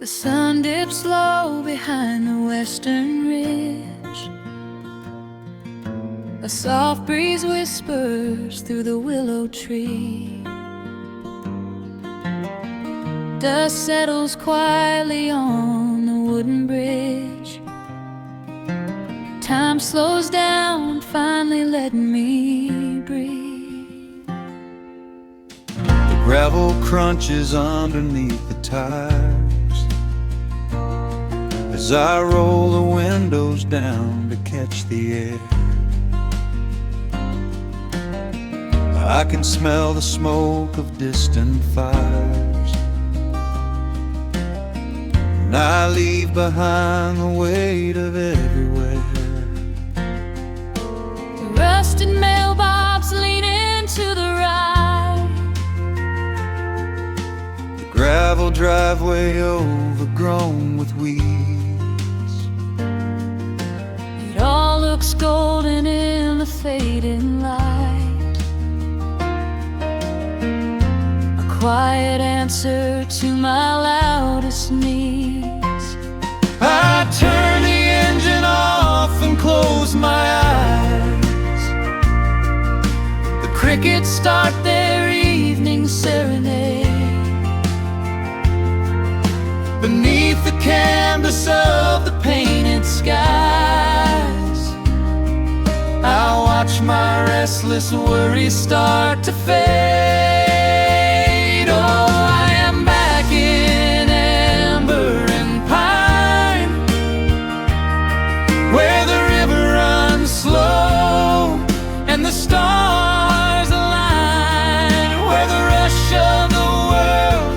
The sun dips low behind the western ridge. A soft breeze whispers through the willow tree. Dust settles quietly on the wooden bridge. Time slows down, finally letting me breathe. The gravel crunches underneath the tires as I roll the windows down to catch the air. I can smell the smoke of distant fires, and I leave behind the weight of everywhere. The rusted mailbox leaning to the right. The gravel driveway overgrown with weeds. It all looks golden in the fading light. A quiet answer to my loudest needs. I turn the engine off and close my eyes. The crickets start their evening serenade. Beneath the canvas of the painted skies, I watch my restless worries start to fade. Oh, I am back in amber and pine, where the river runs slow and the stars align, where the rush of the world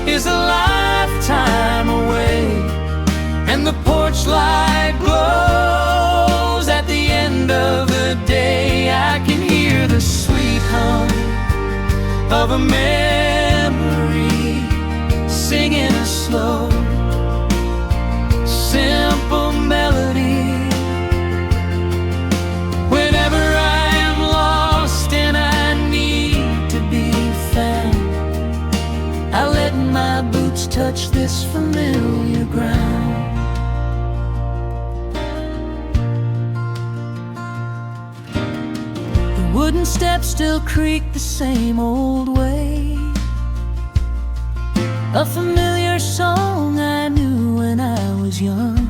is a lifetime away, and the porch light glows at the end of the day. I can hear the sweet hum of a memory singing a slow, simple melody. Whenever I am lost and I need to be found, I let my boots touch this familiar ground. The wooden steps still creak the same old way. A familiar song I knew when I was young.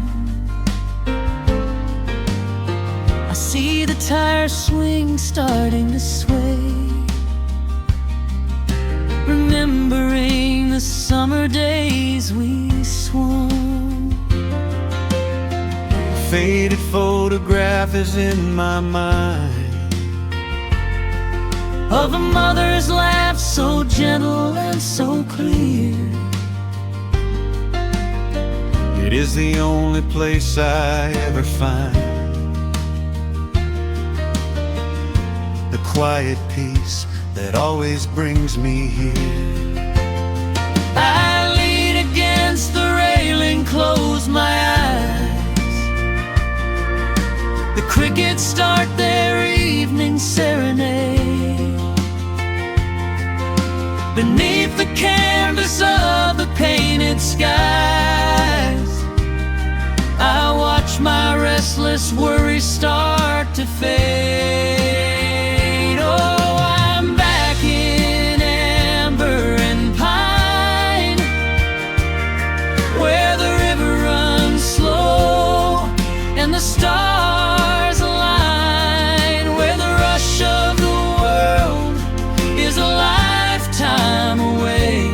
I see the tire swing starting to sway, remembering the summer days we swung. A faded photograph is in my mind of a mother's laugh so gentle and so clear. It is the only place I ever find the quiet peace that always brings me here. I lean against the railing, close my eyes. The crickets start their evening serenade. Beneath the canvas of the painted skies, I watch my restless worries start to fade. Oh, I'm back in amber and pine, where the river runs slow and the stars align, where the rush of the world is a lifetime away,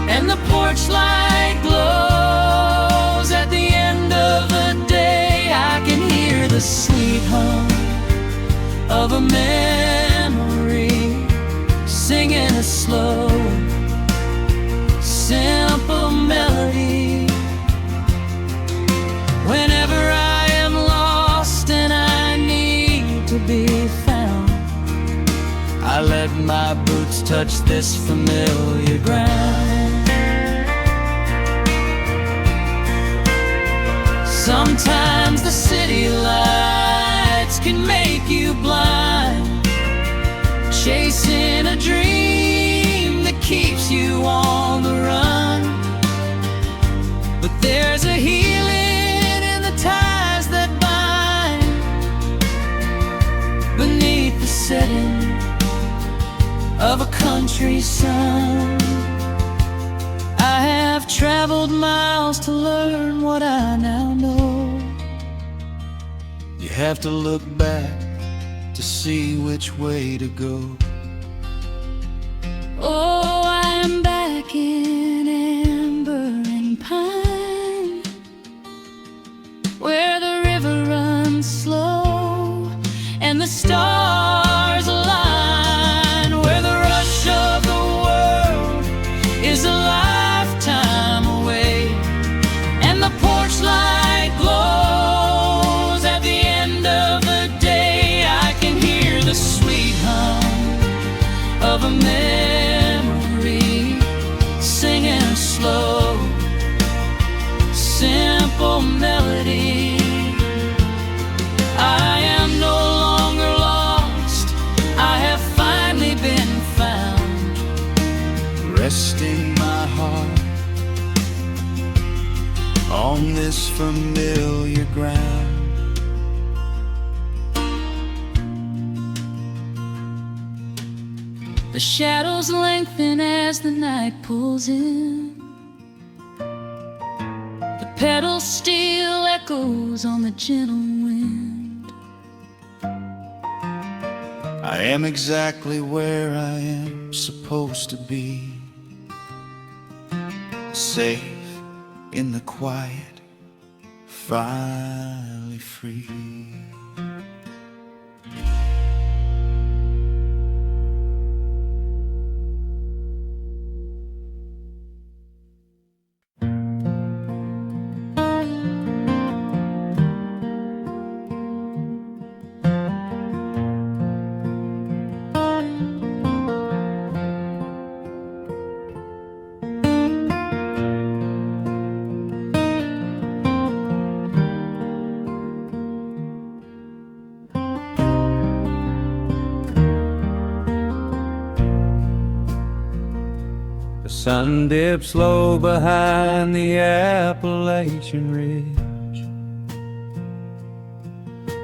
and the porch light glows at the end of the day. I can hear the sweet hum of a memory singing a slow, simple melody. Whenever I am lost and I need to be found, I let my boots touch this familiar ground. Sometimes the city lights can make you blind, chasing a dream that keeps you on the run. There's a healing in the ties that bind beneath the setting of a country sun. I have traveled miles to learn what I now know. You have to look back to see which way to go. Oh, I am back in amber and pine, where the river runs slow and the stars align, where the rush of the world is a lifetime away, and the porch light glows at the end of the day. I can hear the sweet hum of a memory singing a slow, simple melody. I am no longer lost, I have finally been found, Resting my heart on this familiar ground. The shadows lengthen as the night pulls in. The pedal steel echoes on the gentle wind. I am exactly where I am supposed to be, safe in the quiet, finally free. The sun dips low behind the Appalachian Ridge.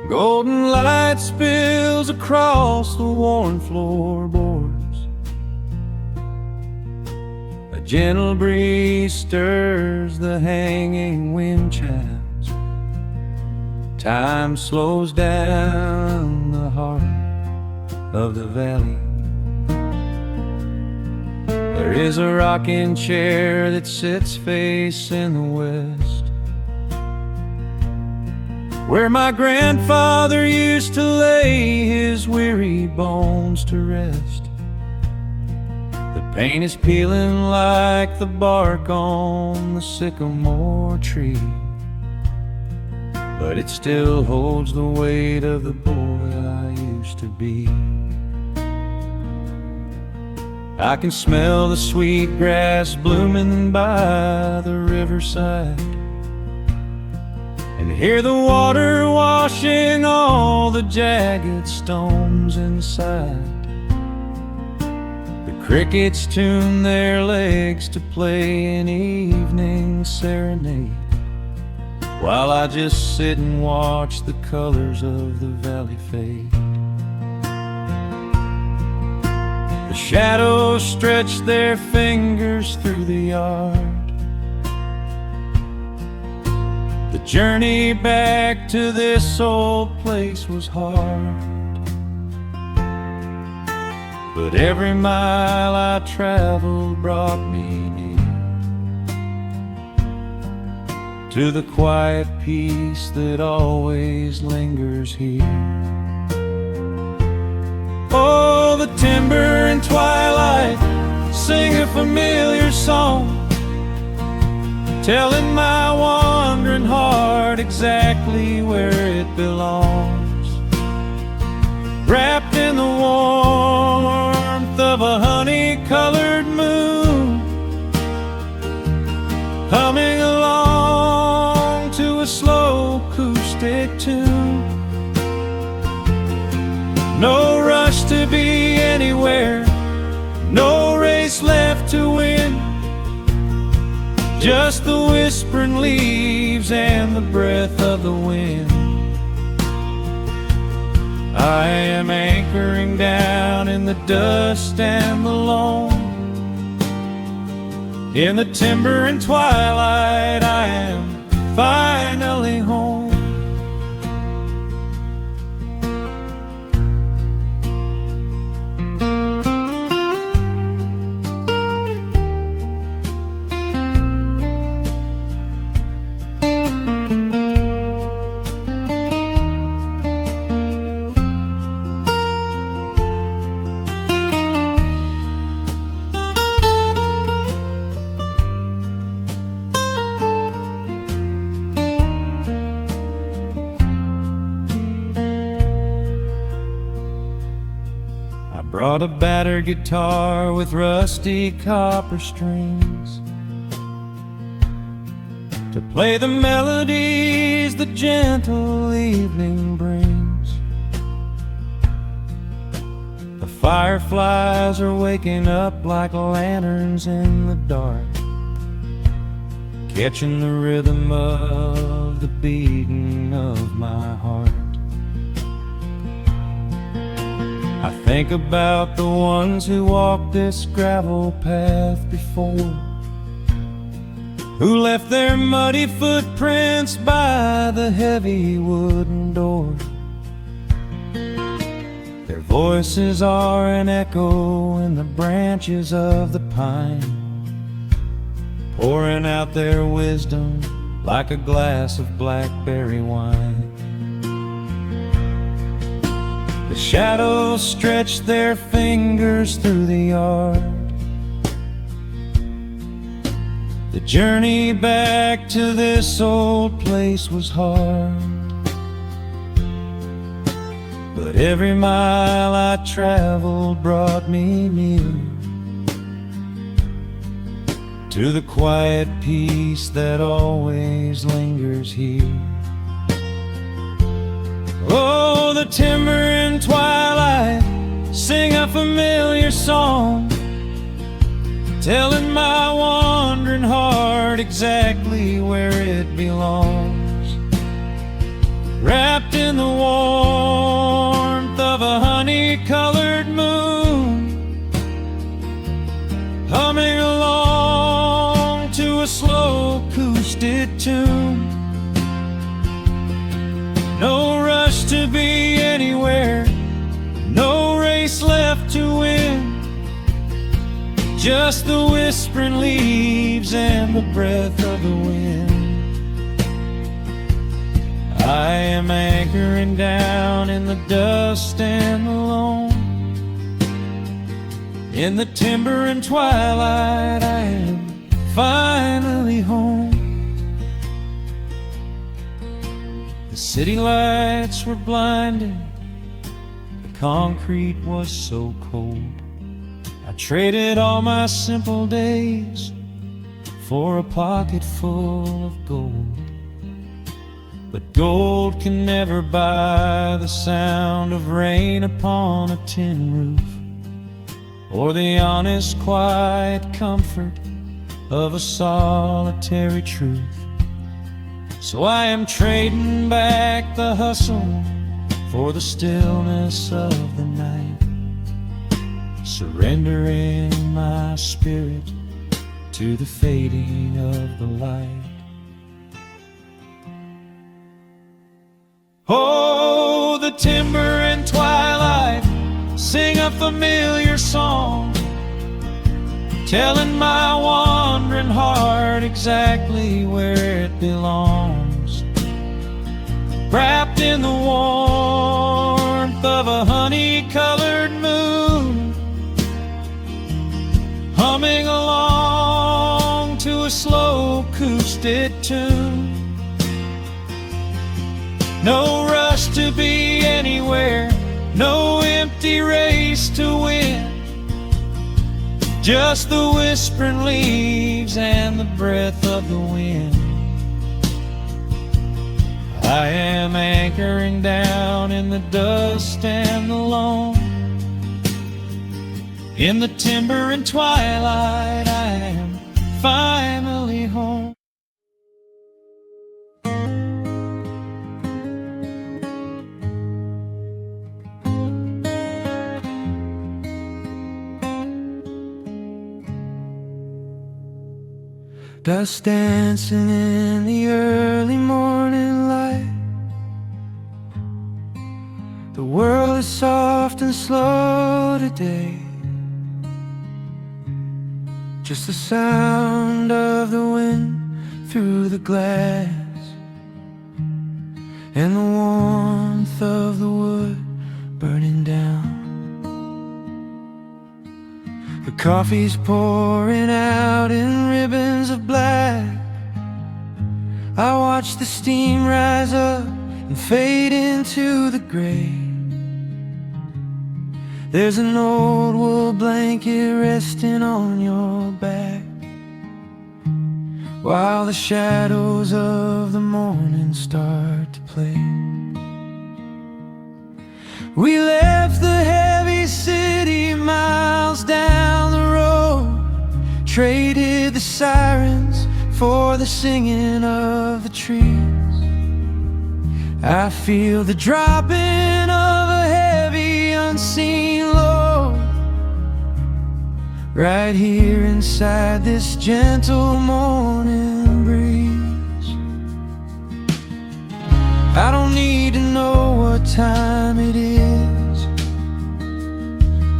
Golden light spills across the worn floorboards. A gentle breeze stirs the hanging wind chimes. Time slows down the heart of the valley. There is a rocking chair that sits facing the west, where my grandfather used to lay his weary bones to rest. The paint is peeling like the bark on the sycamore tree, but it still holds the weight of the boy I used to be. I can smell the sweet grass blooming by the riverside, and hear the water washing all the jagged stones inside. The crickets tune their legs to play an evening serenade, while I just sit and watch the colors of the valley fade. The shadows stretch their fingers through the yard. The journey back to this old place was hard, but every mile I traveled brought me near to the quiet peace that always lingers here. Oh, the timber and twilight sing a familiar song, telling my wandering heart exactly where it belongs. Wrapped in the warmth of a honey-colored moon, humming along to a slow acoustic tune. No rush to be anywhere, no race left to win, just the whispering leaves and the breath of the wind. I am anchoring down in the dust and the loam. In the timber and twilight, I am finally home. Brought a battered guitar with rusty copper strings to play the melodies the gentle evening brings. The fireflies are waking up like lanterns in the dark, catching the rhythm of the beating of my heart. I think about the ones who walked this gravel path before, who left their muddy footprints by the heavy wooden door. Their voices are an echo in the branches of the pine, pouring out their wisdom like a glass of blackberry wine. The shadows stretch their fingers through the yard. The journey back to this old place was hard, but every mile I traveled brought me near to the quiet peace that always lingers here. Oh, the timber and twilight sing a familiar song, telling my wandering heart exactly where it belongs. Wrapped in the warmth of a honey-colored moon, humming along to a slow acoustic tune. No rush to be anywhere, no race left to win, just the whispering leaves and the breath of the wind. I am anchoring down in the dust and the loam. In the timber and twilight, I am finally home. The city lights were blinding, the concrete was so cold. I traded all my simple days for a pocket full of gold. But gold can never buy the sound of rain upon a tin roof, or the honest, quiet comfort of a solitary truth. So I am trading back the hustle for the stillness of the night, surrendering my spirit to the fading of the light. Oh, the timber and twilight sing a familiar song, telling my wandering heart exactly where it belongs. Wrapped in the warmth of a honey-colored moon, humming along to a slow acoustic tune. No rush to be anywhere, no empty race to win, just the whispering leaves and the breath of the wind. I am anchoring down in the dust and the loam. In the timber and twilight, I am finally home. Dust dancing in the early morning light. The world is soft and slow today. Just the sound of the wind through the glass, and the warmth of the wood burning down. The coffee's pouring out in ribbons of black. I watch the steam rise up and fade into the gray. There's an old wool blanket resting on your back, while the shadows of the morning start to play. We left the heavy city miles down the road, traded the sirens for the singing of the trees. I feel the dropping of a heavy unseen load right here inside this gentle morning breeze. I don't need to know what time it is.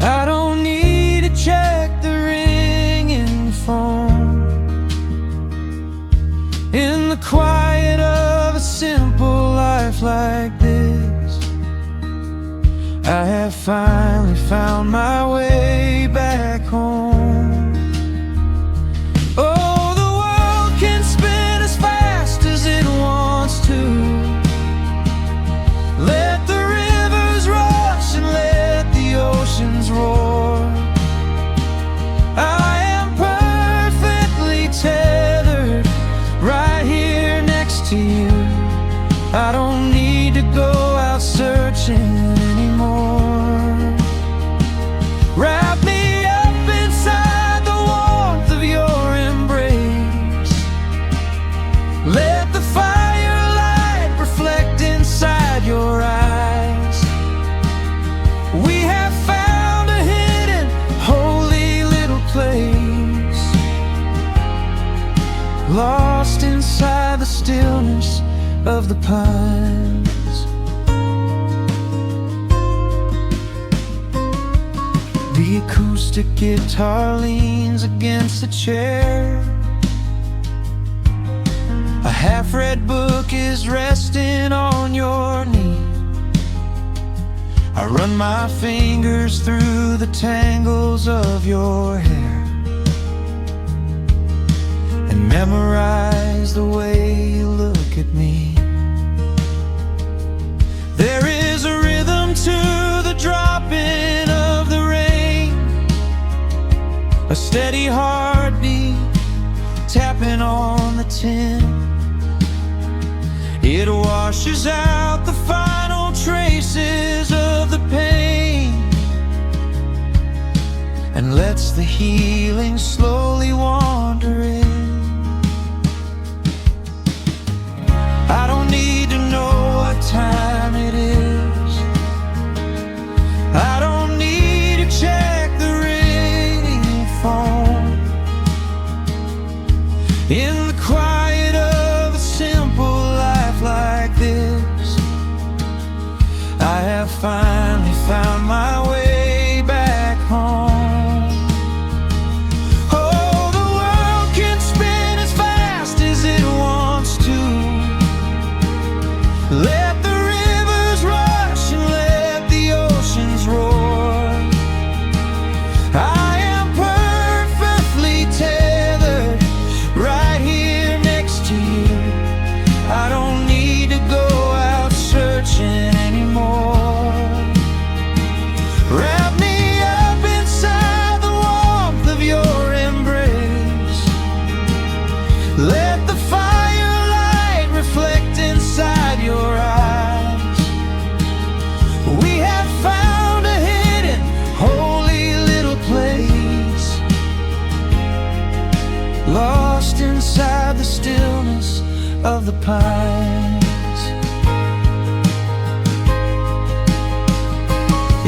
I don't need to check the ringing phone. In the quiet of a simple life like this, I have finally found my way back home. Oh, the world can spin as fast as it wants to. Let the rivers rush and let the oceans roar. I am perfectly tethered right here next to you. I don't need to go out searching anymore. Wrap me up inside the warmth of your embrace. Let the firelight reflect inside your eyes. We have found a hidden, holy little place, lost inside the stillness of the pines. The acoustic guitar leans against the chair. A half-read book is resting on your knee. I run my fingers through the tangles of your hair and memorize the way you look at me. There is a rhythm to the dropping of the rain, a steady heartbeat tapping on the tin. It washes out the final traces of the pain and lets the healing slowly wander in. I don't need to know what time it is. I don't need to check the ringing phone. In the quiet of a simple life like this, I have finally found my way back home. Oh, the world can spin as fast as it wants to. Let the river of the pines.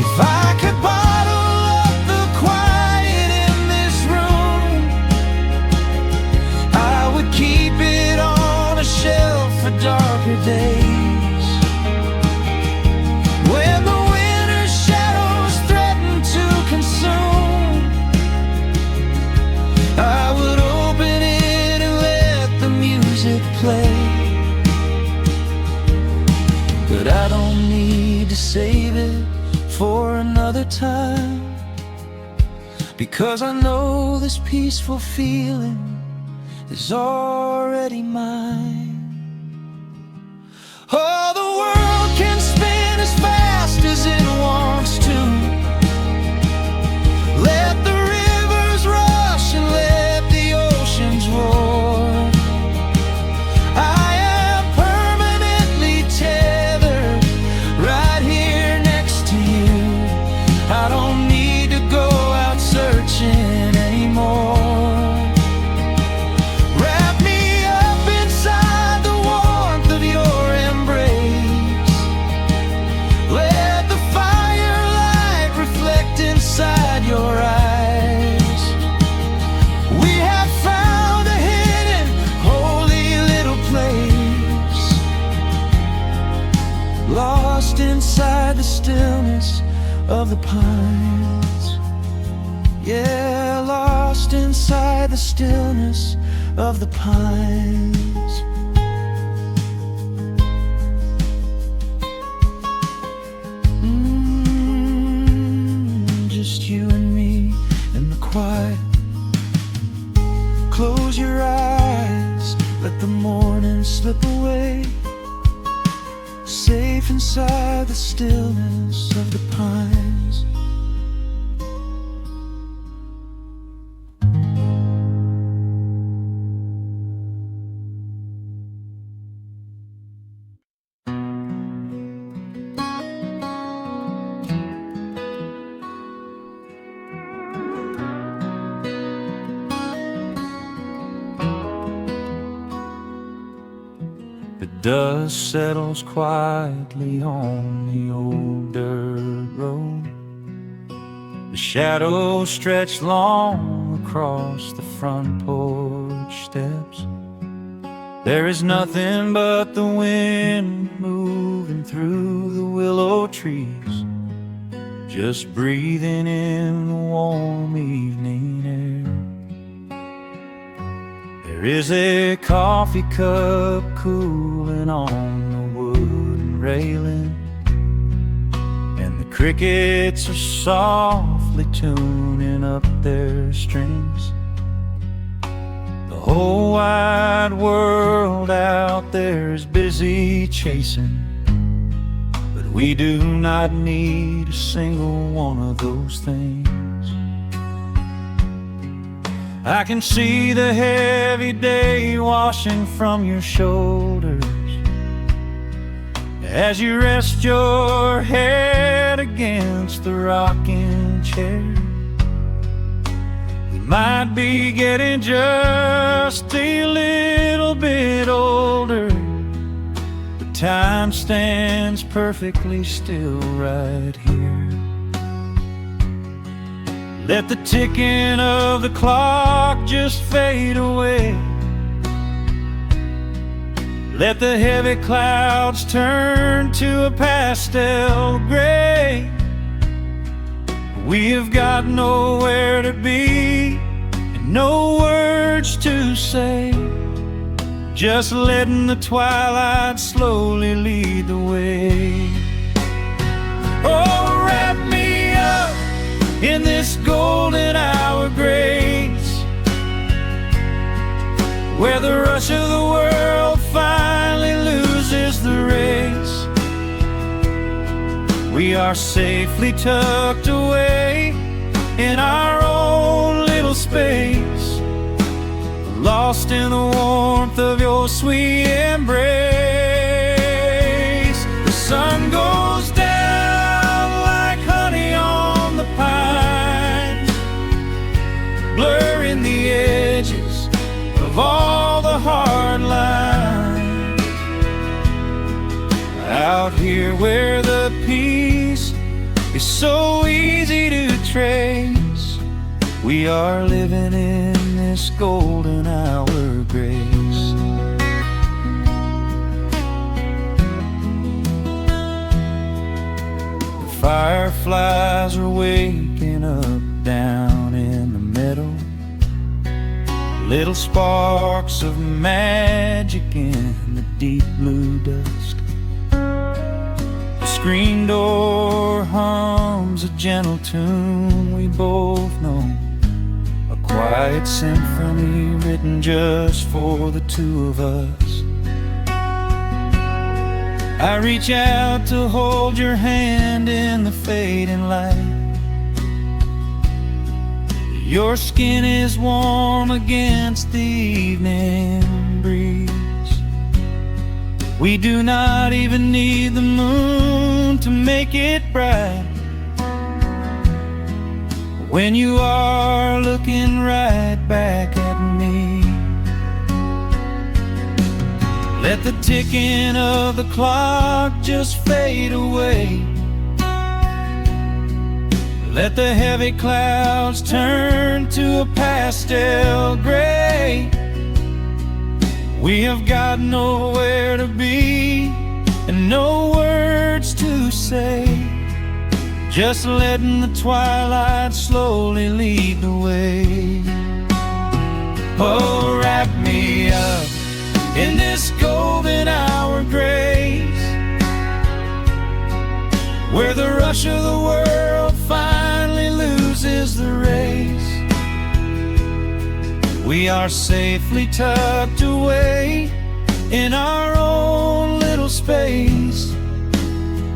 If I could bottle up the quiet in this room, I would keep it on a shelf for darker days. When the winter's shadows threaten to consume, I would open it and let the music play. But I don't need to save it for another time, because I know this peaceful feeling is already mine. Oh, the world can spin as fast as it wants to. Let the rivers rush and let the oceans roar. I am permanently tethered right here next to you. I don't need to go out searching anymore. Wrap me up inside the warmth of your embrace. Let the firelight reflect inside your eyes. We have found a hidden, holy little place, lost inside the stillness of the pines. Yeah, lost inside the stillness of the pines. Just you and me in the quiet. Close your eyes, let the morning slip away, safe inside the stillness of the pines. The dust settles quietly on the old dirt road. The shadows stretch long across the front porch steps. There is nothing but the wind moving through the willow trees, just breathing in the warm evening air. There is a coffee cup cooling on the wooden railing, and the crickets are softly tuning up their strings. The whole wide world out there is busy chasing, but we do not need a single one of those things. I can see the heavy day washing from your shoulders as you rest your head against the rocking chair. We might be getting just a little bit older, but time stands perfectly still right here. Let the ticking of the clock just fade away. Let the heavy clouds turn to a pastel gray. We have got nowhere to be and no words to say, just letting the twilight slowly lead the way. Oh, wrap me up in this golden hour grace, where the rush of the world finally loses the race. We are safely tucked away in our own little space, lost in the warmth of your sweet embrace. The sun goes down like honey on the pine, blurring the edges of all the hard lines. here where the peace is so easy to trace. We are living in this golden hour grace. The fireflies are waking up down in the meadow, little sparks of magic in the deep blue dusk. The screen door hums a gentle tune we both know, a quiet symphony written just for the two of us. I reach out to hold your hand in the fading light. Your skin is warm against the evening breeze. We do not even need the moon to make it bright when you are looking right back at me. Let the ticking of the clock just fade away. Let the heavy clouds turn to a pastel gray. We have got nowhere to be and no words to say, just letting the twilight slowly lead the way. Oh, wrap me up in this golden hour grace, where the rush of the world finally loses the race. We are safely tucked away in our own little space,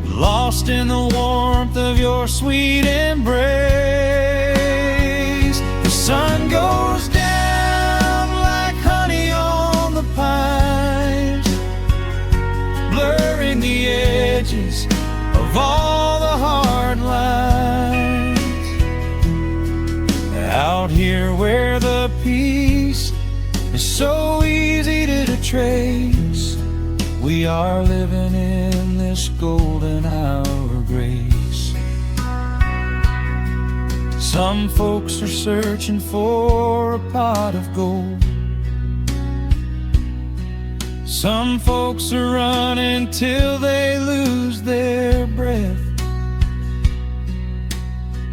lost in the warmth of your sweet embrace. The sun goes down like honey on the pines, blurring the edges of all the hard lines. Out here where the peace is so easy to trace, we are living in this golden hour grace. Some folks are searching for a pot of gold. Some folks are running till they lose their breath.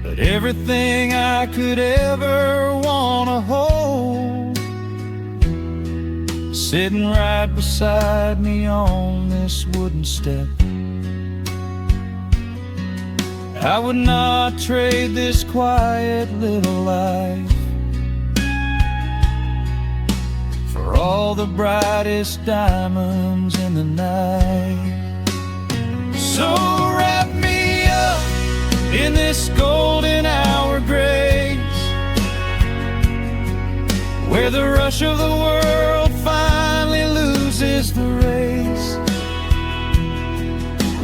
But everything I could ever wanna hold, sitting right beside me on this wooden step. I would not trade this quiet little life for all the brightest diamonds in the night. So wrap me up in this golden hour grace, where the rush of the world finally loses the race.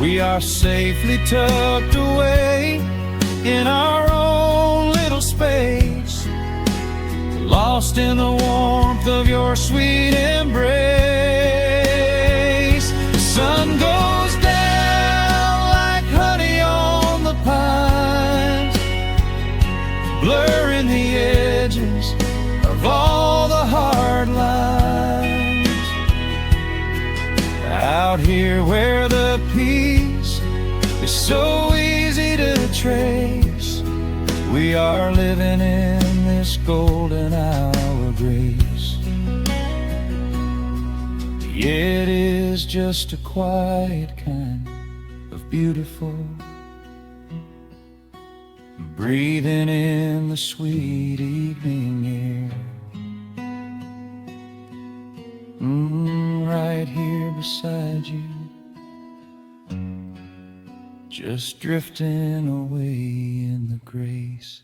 We are safely tucked away in our own little space, lost in the warmth of your sweet embrace. The sun goes down like honey on the pines, blurring the edges of all the hard lines. Out here where the peace is so easy to trace, we are living in this golden hour grace. It is just a quiet kind of beautiful, breathing in the sweet evening air. Right here beside you, just drifting away in the grace.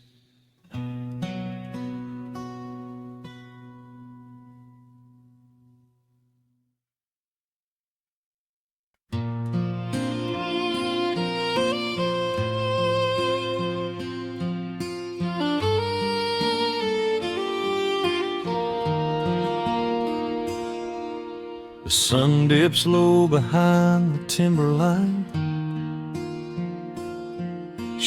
The sun dips low behind the timberline,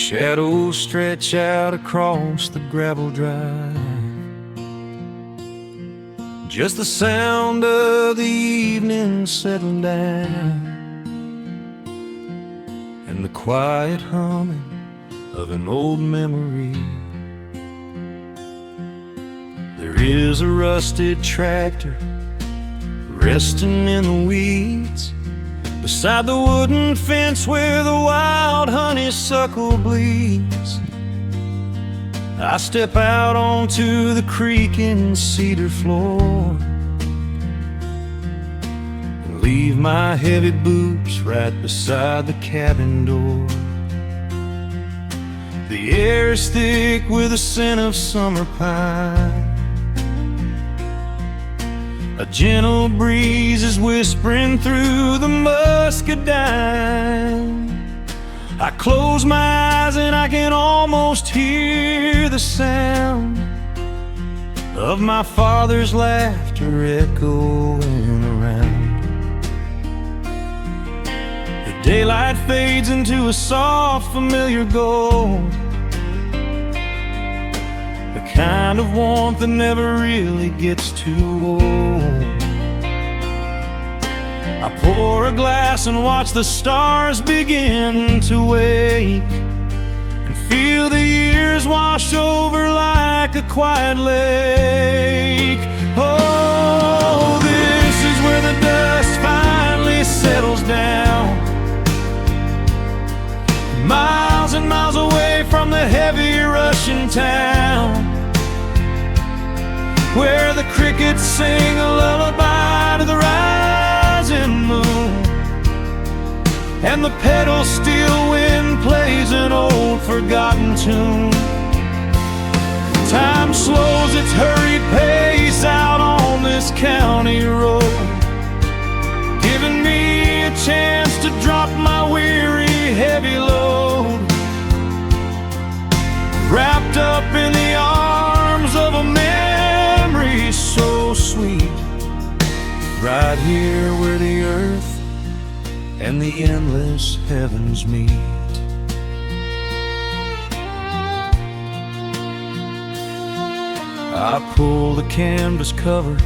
Shadows stretch out across the gravel drive. Just the sound of the evening settling down, and the quiet humming of an old memory. There is a rusted tractor resting in the weeds beside the wooden fence where the wild honeysuckle bleeds. I step out onto the creaking cedar floor and leave my heavy boots right beside the cabin door. The air is thick with the scent of summer pine. A gentle breeze is whispering through the muscadine. I close my eyes and I can almost hear the sound of my father's laughter echoing around. The daylight fades into a soft, familiar gold, the kind of warmth that never really gets too old. I pour a glass and watch the stars begin to wake, and feel the years wash over like a quiet lake. Oh, this is where the dust finally settles down, miles and miles away from the heavy Russian town, where the crickets sing a lullaby to the rising moon, and the pedal steel wind plays an old forgotten tune. Time slows its hurried pace out on this county road, giving me a chance to drop my weary heavy load, wrapped up in the arms of a memory so sweet, right here where the earth and the endless heavens meet. I pull the canvas cover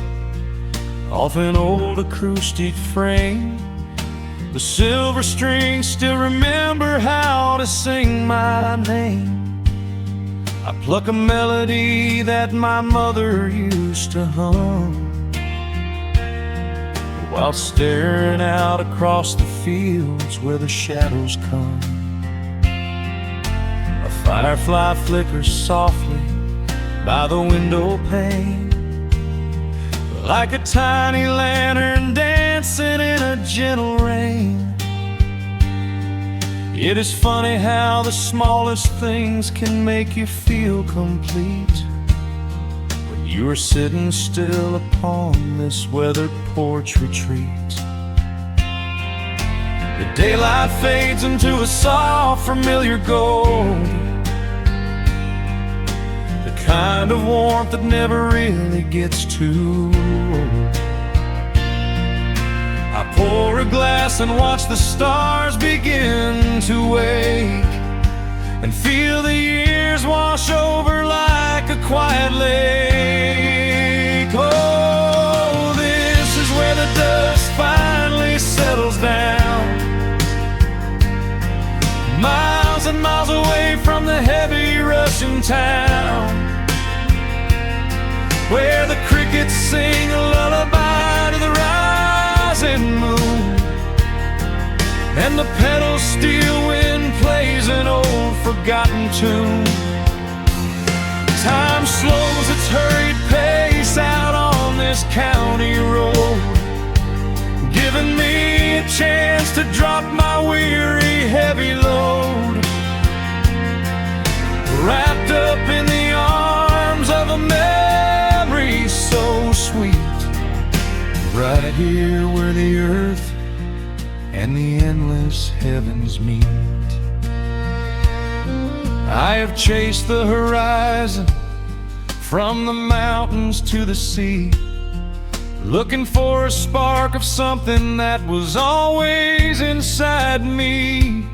off an old acoustic frame. The silver strings still remember how to sing my name. I pluck a melody that my mother used to hum while staring out across the fields where the shadows come. A firefly flickers softly by the window pane, like a tiny lantern dancing in a gentle rain. It is funny how the smallest things can make you feel complete when you are sitting still upon this weathered porch retreat. The daylight fades into a soft, familiar gold, the kind of warmth that never really gets too old. I pour a glass and watch the stars begin to wake, and feel the years wash over like a quiet lake. Oh, this is where the dust finally settles down, miles and miles away from the heavy Russian town, where the crickets sing a lullaby to the rising moon, and the pedal steel wind plays an old forgotten tune. Time slows its hurried pace out on this county road, giving me a chance to drop my weary heavy load, wrapped up in the arms of a memory so sweet, right here where the earth and the endless heavens meet. I have chased the horizon from the mountains to the sea, looking for a spark of something that was always inside me.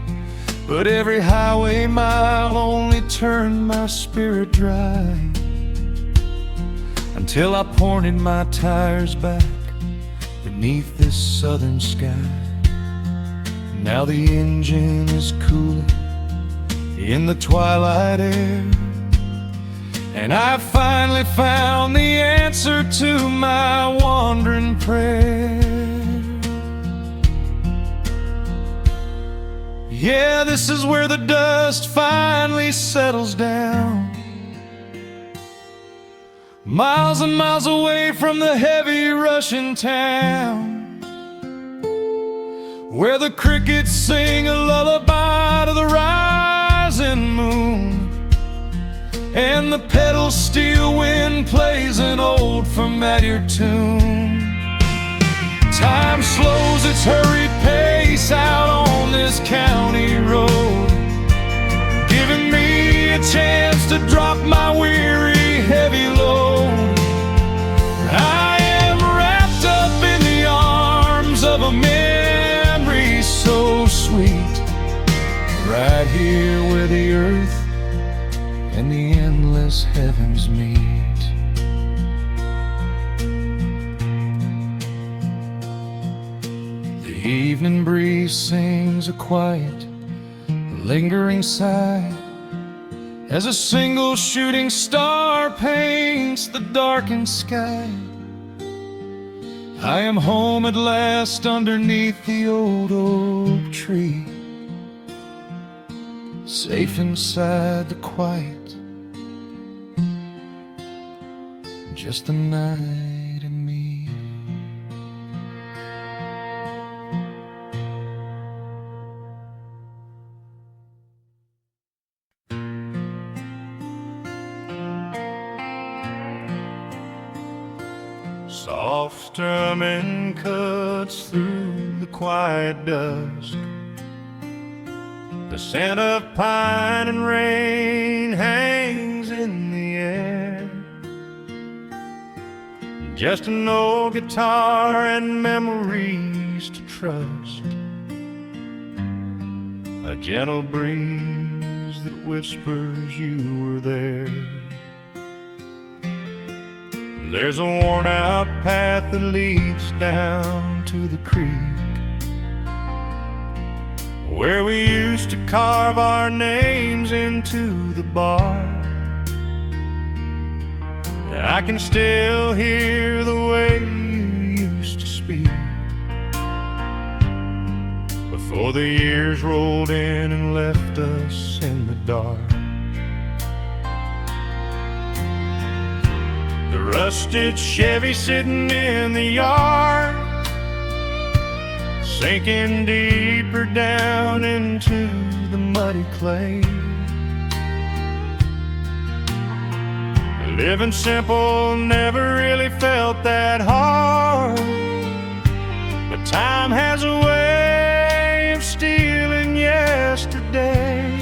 But every highway mile only turned my spirit dry, until I pointed my tires back beneath this southern sky. Now the engine is cooling in the twilight air, and I finally found the answer to my wandering prayer. Yeah, this is where the dust finally settles down, miles and miles away from the heavy Russian town, where the crickets sing a lullaby to the rising moon, and the pedal steel wind plays an old familiar tune. Time slows its hurried pace out on this county road, giving me a chance to drop my weary, heavy load. I am wrapped up in the arms of a memory so sweet, right here where the earth and the endless heavens meet. The evening breeze sings a quiet, lingering sigh, as a single shooting star paints the darkened sky. I am home at last underneath the old oak tree, safe inside the quiet, just the night and me. Soft strumming cuts through the quiet dusk. The scent of pine and rain hangs in the air. Just an old guitar and memories to trust, a gentle breeze that whispers you were there. There's a worn-out path that leads down to the creek, where we used to carve our names into the bark. I can still hear the way you used to speak before the years rolled in and left us in the dark. The rusted Chevy sitting in the yard, sinking deeper down into the muddy clay. Living simple never really felt that hard, but time has a way of stealing yesterday.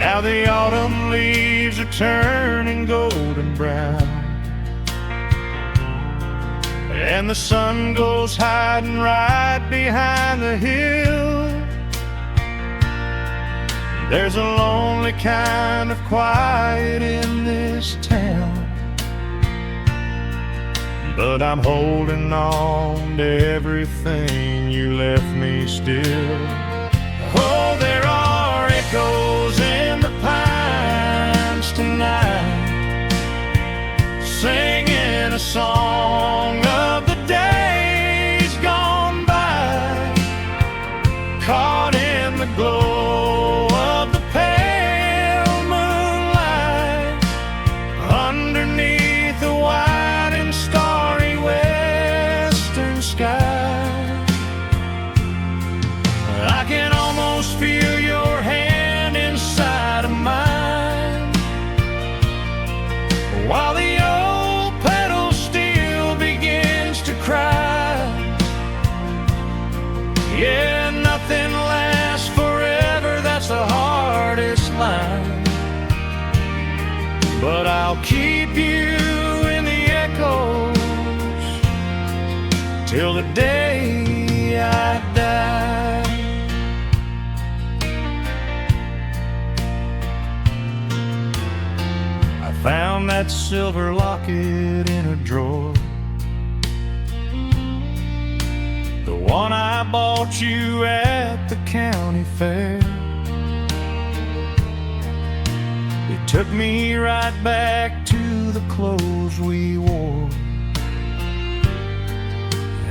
Now the autumn leaves are turning golden brown, and the sun goes hiding right behind the hill. There's a lonely kind of quiet in this town, but I'm holding on to everything you left me still. Oh, there are echoes in the pines tonight, singing a song of the days gone by, caught in the glow of the pale moonlight, underneath the wide and starry western sky. I can almost feel your hand inside of mine, while the old pedal steel begins to cry. Yeah, nothing lasts forever, that's the hardest line, but I'll keep you in the echoes till the day I die. found that silver locket in a drawer, the one I bought you at the county fair. It took me right back to the clothes we wore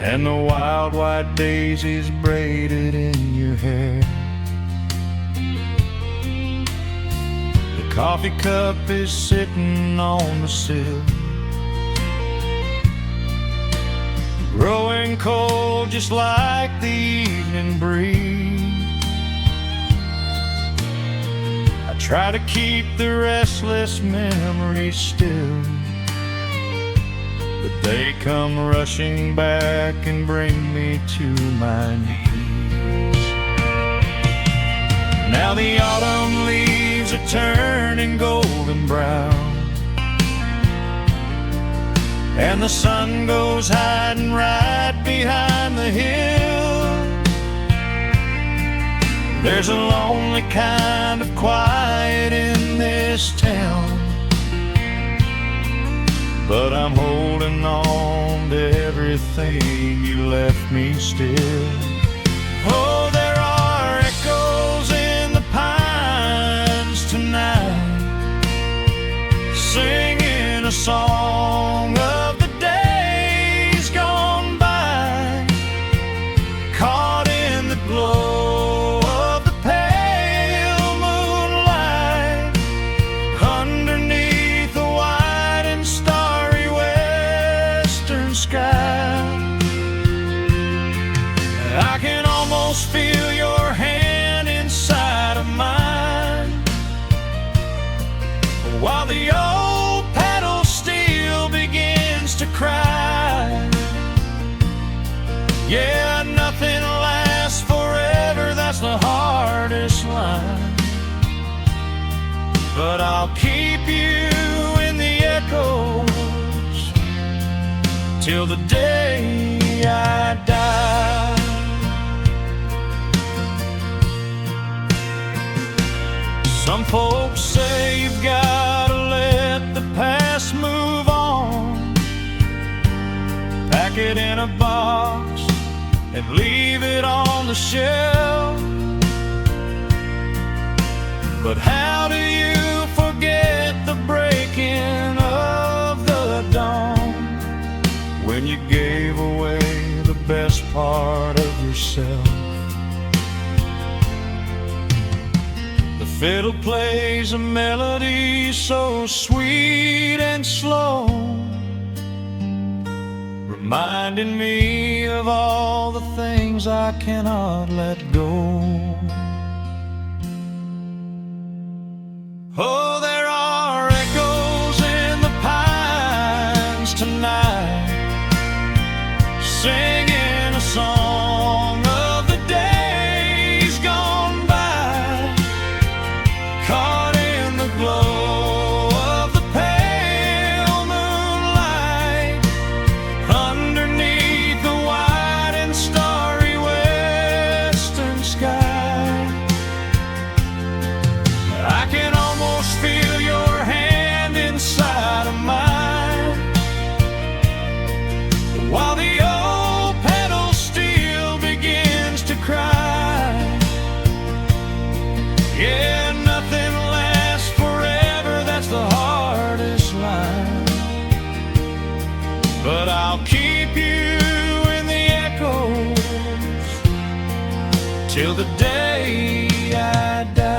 and the wild white daisies braided in your hair. The coffee cup is sitting on the sill, growing cold just like the evening breeze. I try to keep the restless memories still, but they come rushing back and bring me to my knees. Now the autumn leaves are turning golden brown, and the sun goes hiding right behind the hill. There's a lonely kind of quiet in this town, but I'm holding on to everything you left me still. Oh, there are echoes in the pines tonight, singing a song of the days gone by, caught in the glow of the pale moonlight, underneath the white and starry western sky. I can almost feel your hand inside of mine, while the old pedal steel begins to cry. Yeah, nothing lasts forever, that's the hardest line, but I'll keep you in the echoes till the day I die. Some folks say you've gotta let the past move on, pack it in a box and leave it on the shelf. But how do you forget the breaking of the dawn, when you gave away the best part of yourself? The fiddle plays a melody so sweet and slow, reminding me of all the things I cannot let go. Oh, there are echoes in the pines tonight, singing a song of the days gone by, caught in the glow of the pale moonlight, underneath the white and starry western sky. I can almost feel your hand inside of mine, while the old pedal steel begins to cry. Yeah, nothing lasts forever, that's the hardest line, but I'll keep you in the echoes till the day I die.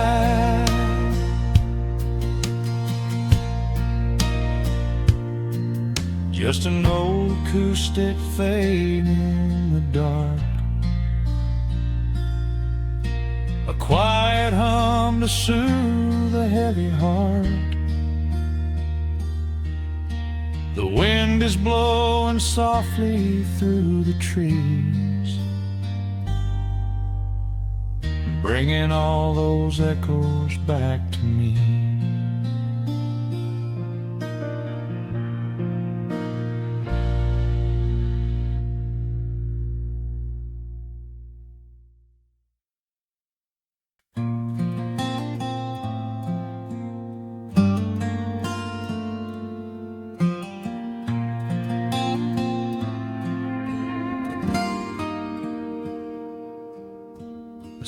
Just an old acoustic fading in the dark, a quiet hum to soothe a heavy heart. The wind is blowing softly through the trees, bringing all those echoes back to me.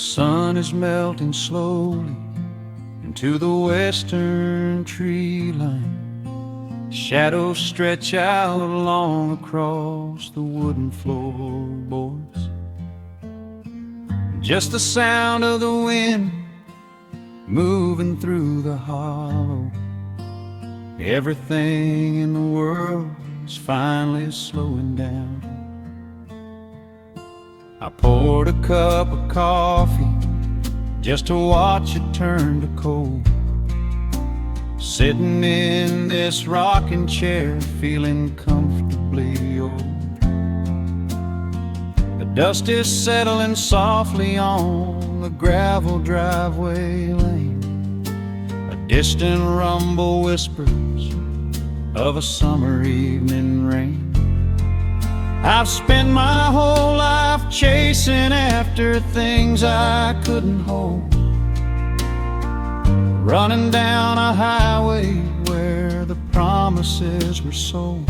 sun is melting slowly into the western tree line. Shadows stretch out long across the wooden floorboards. Just the sound of the wind moving through the hollow. Everything in the world is finally slowing down. I poured a cup of coffee just to watch it turn to cold. Sitting in this rocking chair, feeling comfortably old. The dust is settling softly on the gravel driveway lane. A distant rumble whispers of a summer evening rain. I've spent my whole life chasing after things I couldn't hold, running down a highway where the promises were sold.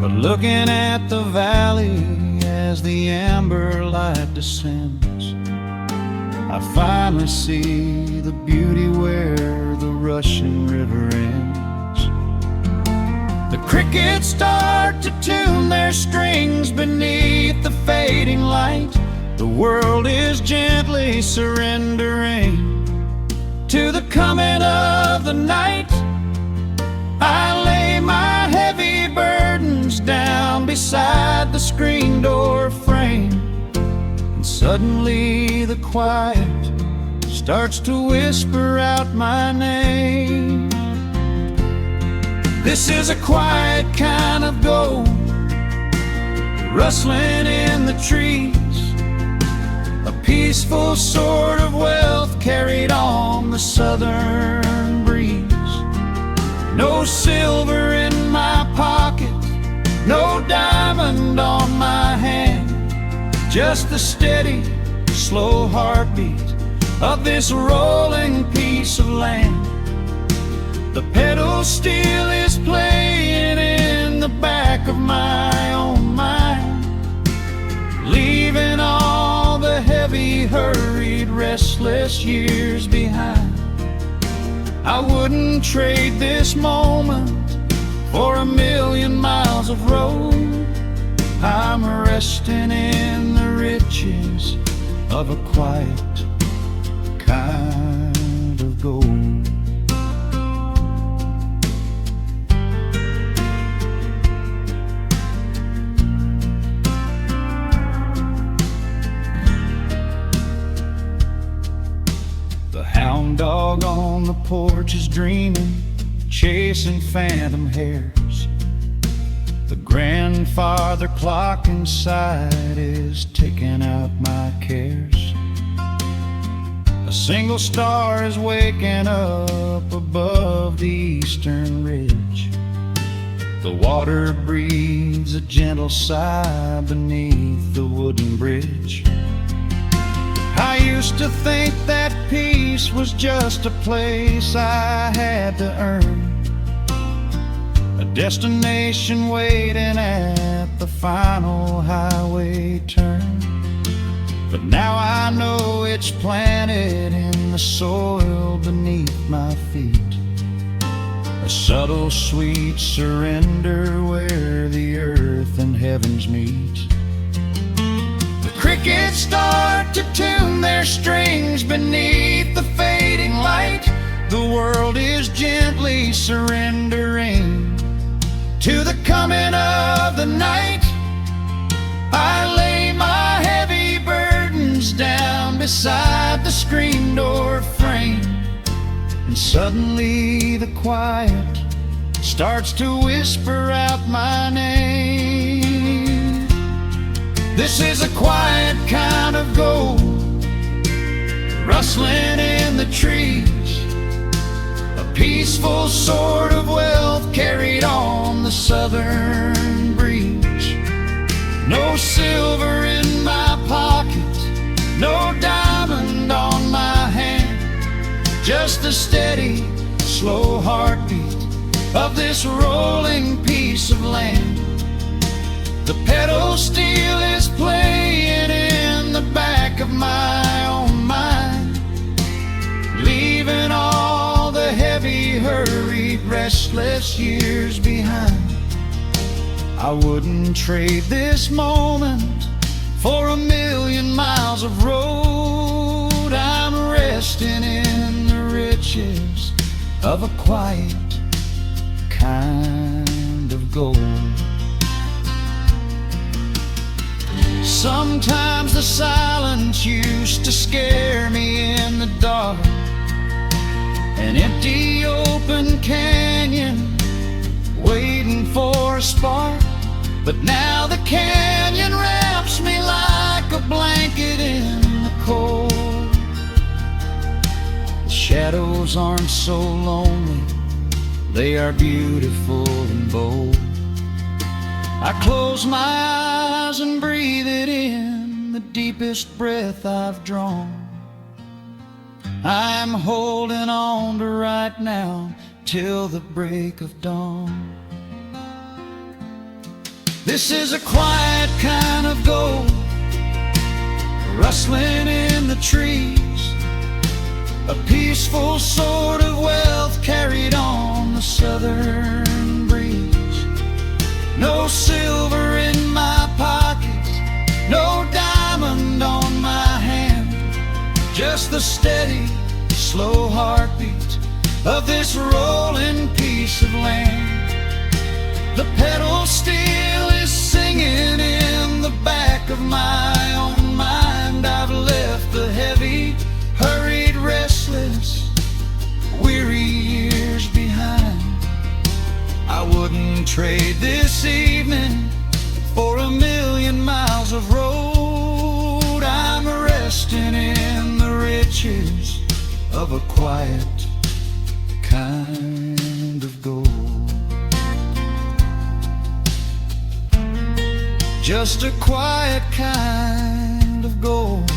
But looking at the valley as the amber light descends, I finally see the beauty where the rushing river ends. The crickets start to tune their strings beneath the fading light. The world is gently surrendering to the coming of the night. I lay my heavy burdens down beside the screen door frame, and suddenly the quiet starts to whisper out my name. This is a quiet kind of gold, rustling in the trees, a peaceful sort of wealth carried on the southern breeze. No silver in my pocket, no diamond on my hand, just the steady, slow heartbeat of this rolling piece of land. The pedal steel is playing in the back of my own mind, leaving all the heavy, hurried, restless years behind. I wouldn't trade this moment for 1,000,000 miles of road. I'm resting in the riches of a quiet kind of gold. Hound dog on the porch is dreaming, chasing phantom hares. The grandfather clock inside is ticking out my cares. A single star is waking up above the eastern ridge. The water breathes a gentle sigh beneath the wooden bridge. I used to think that peace was just a place I had to earn, a destination waiting at the final highway turn. But now I know it's planted in the soil beneath my feet, a subtle sweet surrender where the earth and heavens meet. Crickets start to tune their strings beneath the fading light. The world is gently surrendering to the coming of the night. I lay my heavy burdens down beside the screen door frame, and suddenly the quiet starts to whisper out my name. This is a quiet kind of gold, rustling in the trees, a peaceful sort of wealth carried on the southern breeze. No silver in my pocket, no diamond on my hand, just the steady, slow heartbeat of this rolling piece of land. The pedal steel is playing in the back back of my own mind, leaving all the heavy, hurried, restless years behind. I wouldn't trade this moment for 1,000,000 miles of road. I'm resting in the riches of a quiet kind of gold. Sometimes the silence used to scare me in the dark, an empty open canyon waiting for a spark. But now the canyon wraps me like a blanket in the cold. The shadows aren't so lonely, they are beautiful and bold. I close my eyes and breathe it in, the deepest breath I've drawn. I'm holding on to right now till the break of dawn. This is a quiet kind of gold, rustling in the trees, a peaceful sort of wealth carried on the southern breeze. No silver in my pockets, no diamond on my hand, just the steady, slow heartbeat of this rolling piece of land. The pedal steel is singing in the back of my own mind. I've left the heavy, hurried, restless, weary years behind. I wouldn't trade this evening for 1,000,000 miles of road. I'm resting in the riches of a quiet kind of gold. Just a quiet kind of gold.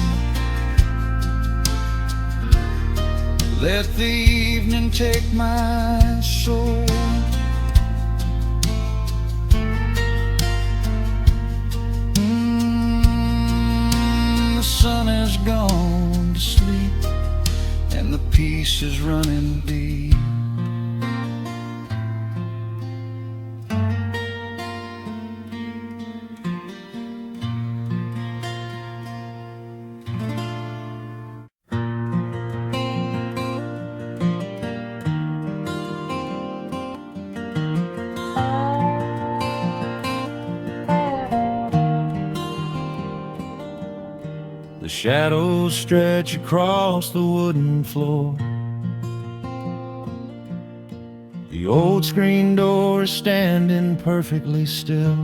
Let the evening take my soul. The sun has gone to sleep and the peace is running deep. The shadows stretch across the wooden floor. The old screen door is standing perfectly still.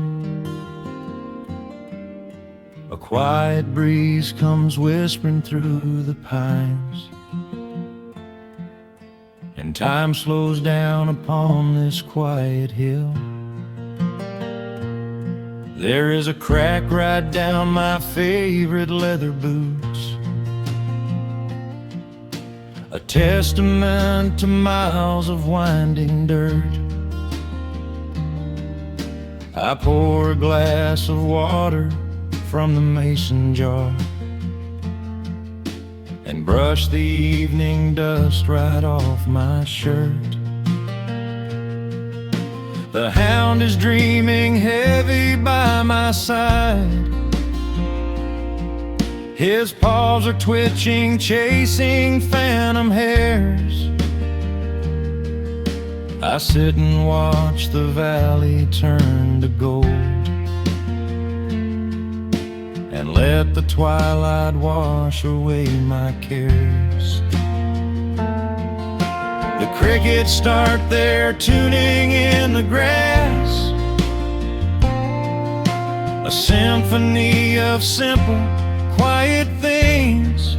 A quiet breeze comes whispering through the pines, and time slows down upon this quiet hill. There is a crack right down my favorite leather boots, a testament to miles of winding dirt. I pour a glass of water from the mason jar and brush the evening dust right off my shirt. The hound is dreaming heavy by my side. His paws are twitching, chasing phantom hares. I sit and watch the valley turn to gold and let the twilight wash away my cares. The crickets start their tuning in the grass, a symphony of simple, quiet things.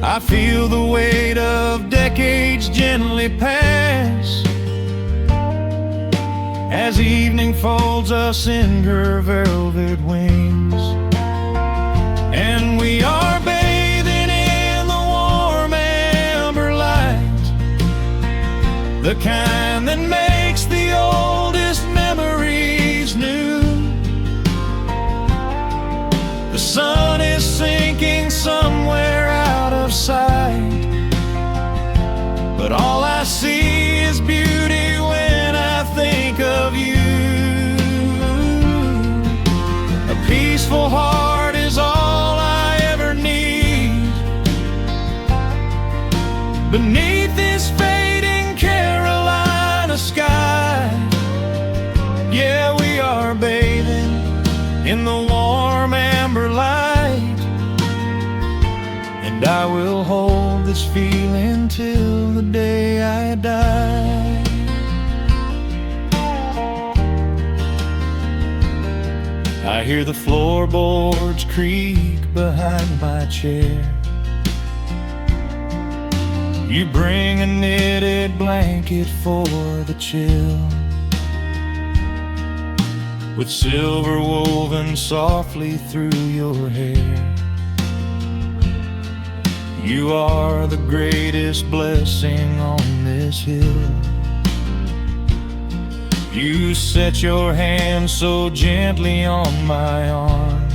I feel the weight of decades gently pass as evening folds us in her velvet wings. And we are bathing in the warm amber light, the kind that makes the oldest memories new. The sun I see is beauty when I think of you. A peaceful heart is all I ever need. Beneath this fading Carolina sky, yeah, we are bathing in the warm amber light. And I will hold this feeling till the day I die. I hear the floorboards creak behind my chair. You bring a knitted blanket for the chill, with silver woven softly through your hair. You are the greatest blessing on this hill. You set your hand so gently on my arm.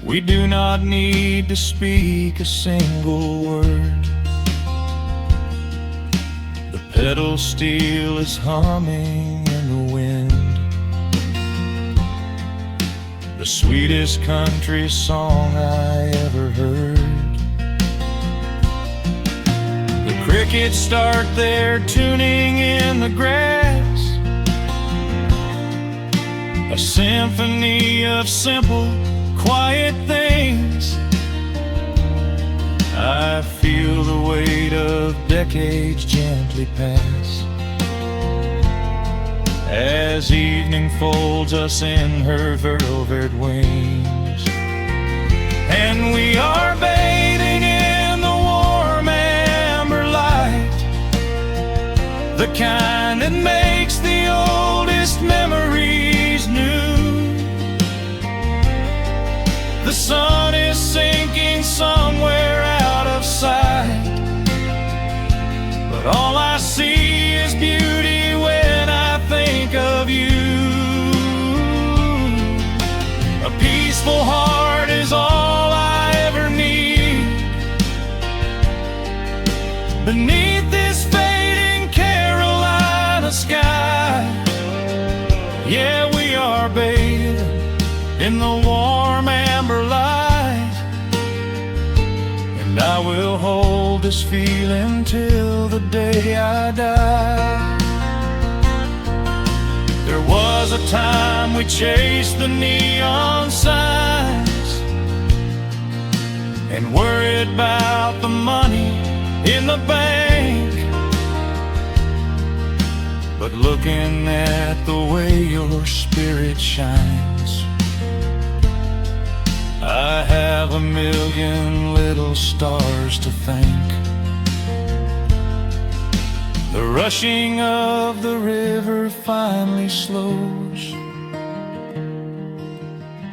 We do not need to speak a single word. The pedal steel is humming in the wind, the sweetest country song I ever heard. The crickets start their tuning in the grass, a symphony of simple, quiet things. I feel the weight of decades gently pass, as evening folds us in her velvet wings. And we are bathing in the warm amber light, the kind that makes the oldest memories new. The sun is sinking somewhere out of sight, but all I see is beauty when I think of you. A peaceful heart is all I ever need. Beneath this fading Carolina sky, yeah, we are bathing in the warm amber light. And I will hold this feeling till the day I die. There was a time we chased the neon signs and worried about the money in the bank. But looking at the way your spirit shines, I have a million little stars to thank. The rushing of the river finally slows,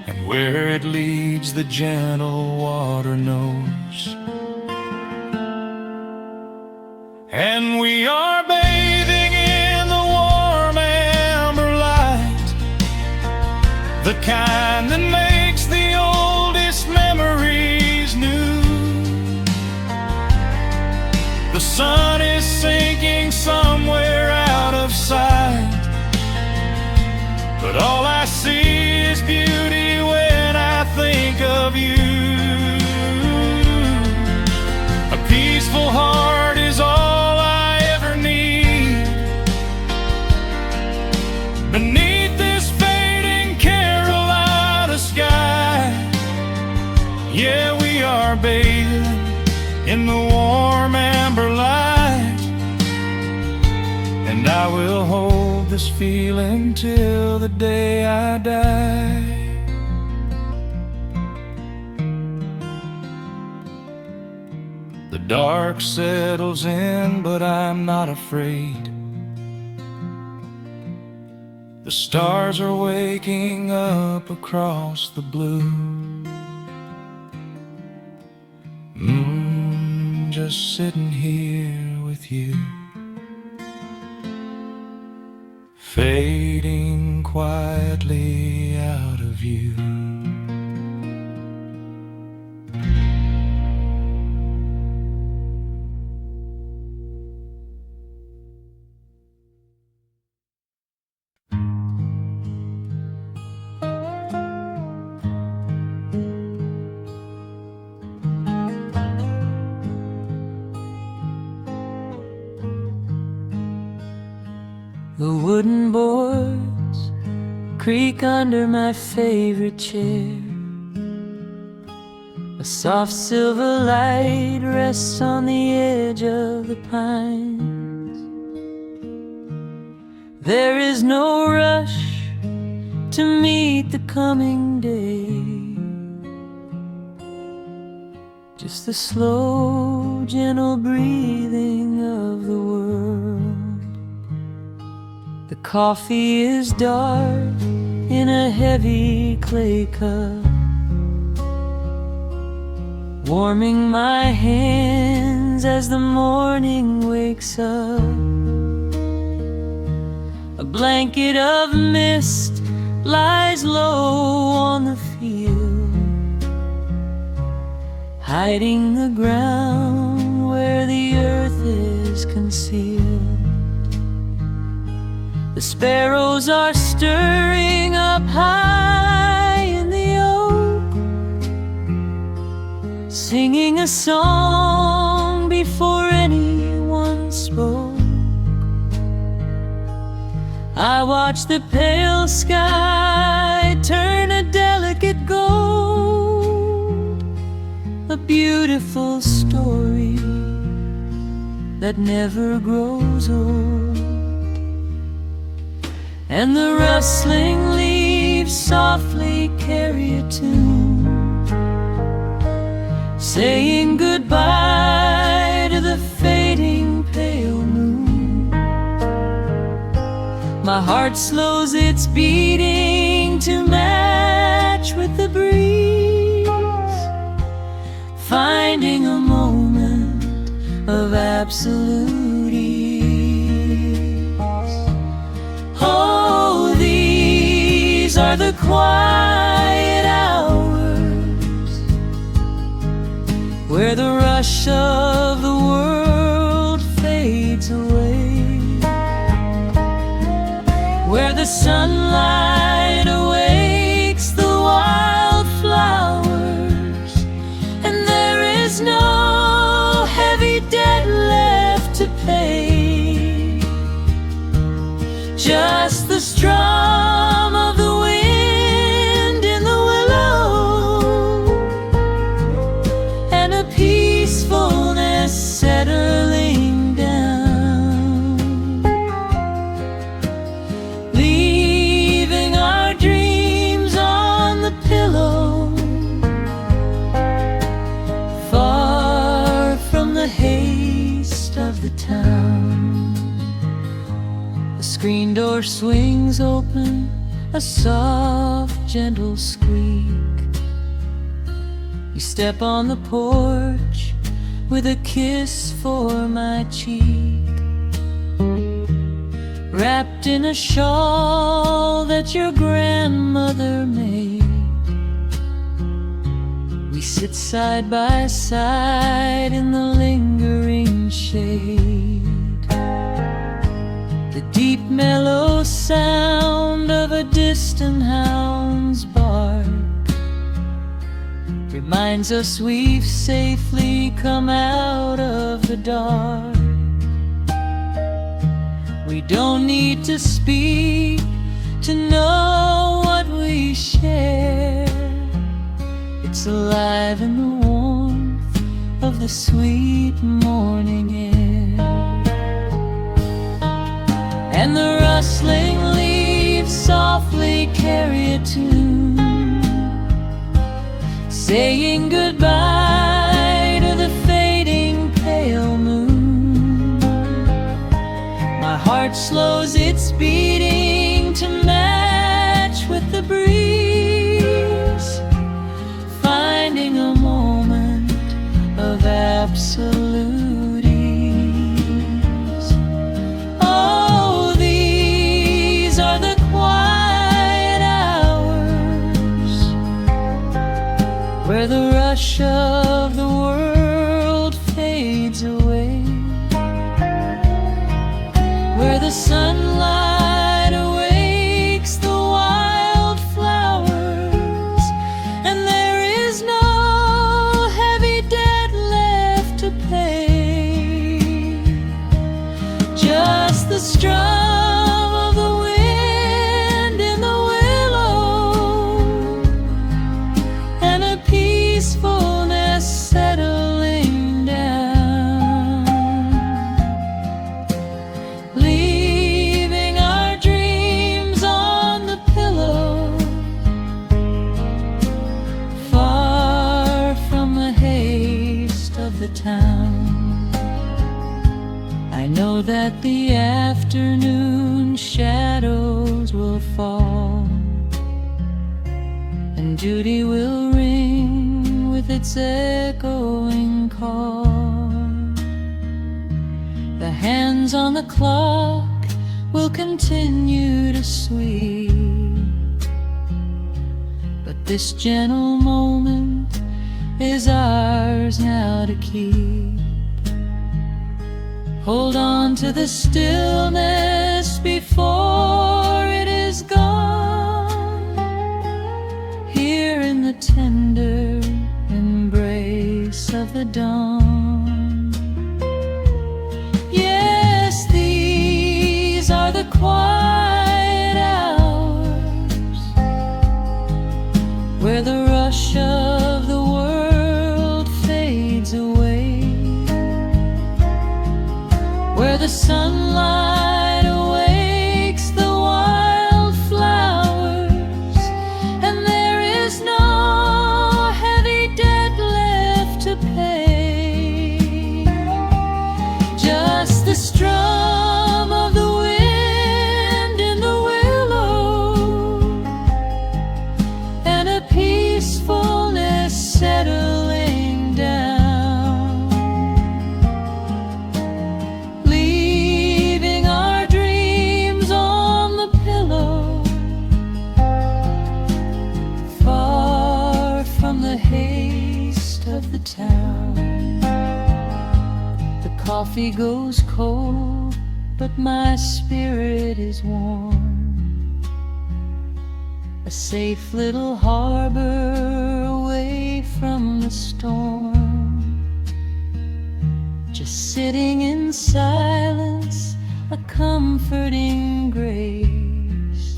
and where it leads the gentle water knows. And we are bathing in the warm amber light, the kind that makes the oldest memories new. The sun is sinking somewhere out of sight, but all I see is beauty when I think of you. A peaceful heart is all I ever need. Beneath this fading Carolina sky, yeah, we are bathing in the warm amber light. And I will hold this feeling till the day I die. The dark settles in, but I'm not afraid. The stars are waking up across the blue. Just sitting here with you, fading quietly out of view. The wooden boards creak under my favorite chair. A soft silver light rests on the edge of the pines. There is no rush to meet the coming day, just the slow, gentle breathing of the world. The coffee is dark in a heavy clay cup, warming my hands as the morning wakes up. A blanket of mist lies low on the field, hiding the ground where the earth is concealed. The sparrows are stirring up high in the oak, singing a song before anyone spoke. I watch the pale sky turn a delicate gold, a beautiful story that never grows old. And the rustling leaves softly carry a tune, saying goodbye to the fading pale moon. My heart slows its beating to match with the breeze, finding a moment of absolute ease. Oh, these are the quiet hours where the rush of the world fades away, where the sunlight awakes the wildflowers, and there is no heavy debt left to pay, just the strum of the wind in the willow, and a peacefulness settling down, leaving our dreams on the pillow, far from the haste of the town. The screen door swings open, a soft, gentle squeak. You step on the porch with a kiss for my cheek, wrapped in a shawl that your grandmother made. We sit side by side in the lingering shade. The deep mellow sound of a distant hound's bark reminds us we've safely come out of the dark. We don't need to speak to know what we share. It's alive in the warmth of the sweet morning air. And the rustling leaves softly carry a tune, saying goodbye to the fading pale moon. My heart slows its beating to match with the breeze, finding a moment of absolute ease. Oh, these are the quiet hours where the rush of the world fades away, where the sunlight awakes the wildflowers, and there is no heavy debt left to pay, just the strum I know that the afternoon shadows will fall, and duty will ring with its echoing call. The hands on the clock will continue to sweep, but this gentle moment is ours now to keep. Hold on to the stillness before it is gone, here in the tender embrace of the dawn. Yes, these are the quiet hours where the rush of the world fades away, where the sunlight awakes the wildflowers, and there is no heavy debt left to pay. Just the strum of the wind in the willow, and a peacefulness settling down, leaving our dreams on the pillow, far from the haste of the town. The coffee goes cold, but my spirit is warm, a safe little harbor away from the storm. Just sitting in silence, a comforting grace,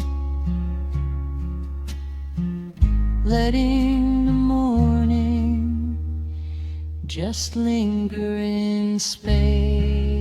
letting the morning just linger in space.